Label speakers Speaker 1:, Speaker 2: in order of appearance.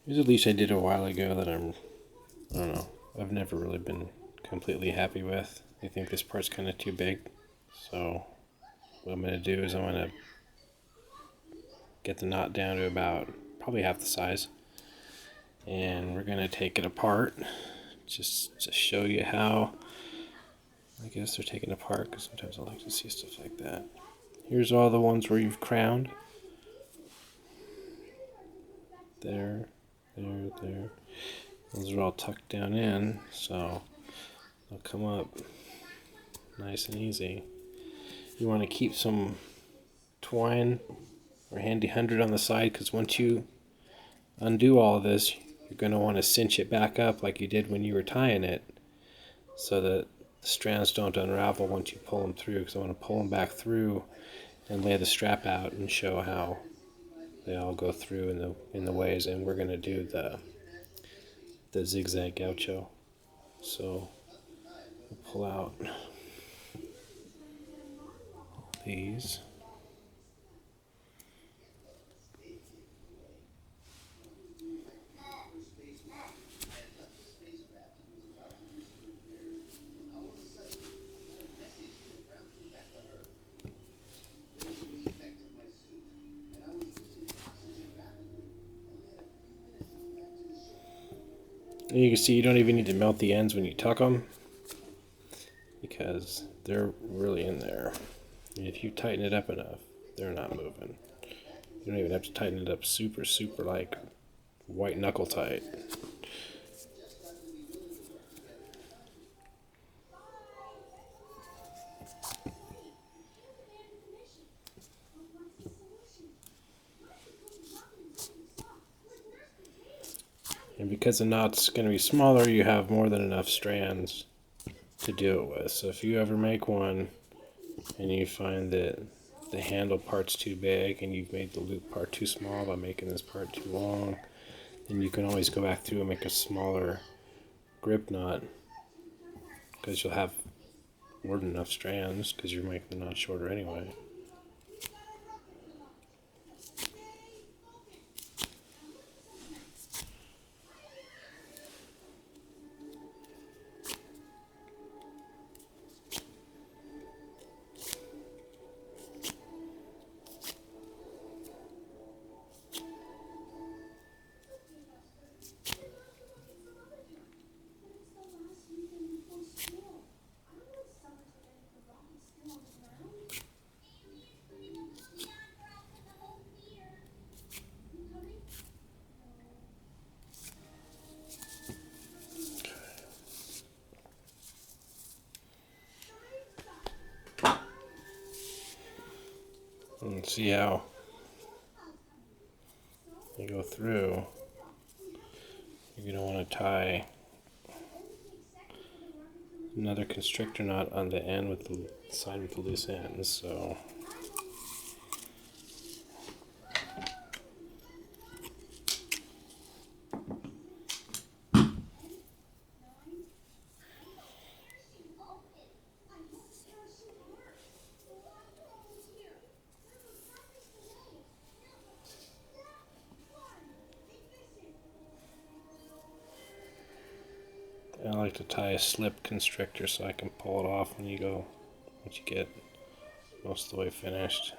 Speaker 1: Here's a leash I did a while ago that I don't know, I've never really been completely happy with. I think this part's kind of too big. So what I'm going to do is I'm going to get the knot down to about probably half the size. And we're going to take it apart just to show you how. I guess they're taken apart because sometimes I like to see stuff like that. Here's all the ones where you've crowned. There, there, there. Those are all tucked down in, so they'll come up nice and easy. You want to keep some twine or handy 100 on the side, because once you undo all of this, you're going to want to cinch it back up like you did when you were tying it, so that the strands don't unravel once you pull them through, because I want to pull them back through and lay the strap out and show how they all go through in the ways. And we're going to do the zigzag gaucho. So we'll pull out these. And you can see you don't even need to melt the ends when you tuck them, because they're really in there. And if you tighten it up enough, they're not moving. You don't even have to tighten it up super like white knuckle tight. And because the knot's going to be smaller, you have more than enough strands to do it with. So if you ever make one and you find that the handle part's too big and you've made the loop part too small by making this part too long, then you can always go back through and make a smaller grip knot, because you'll have more than enough strands because you're making the knot shorter anyway. And see how you go through. You're going to want to tie another constrictor knot on the end with the side with the loose ends. So I like to tie a slip constrictor so I can pull it off when you get most of the way finished.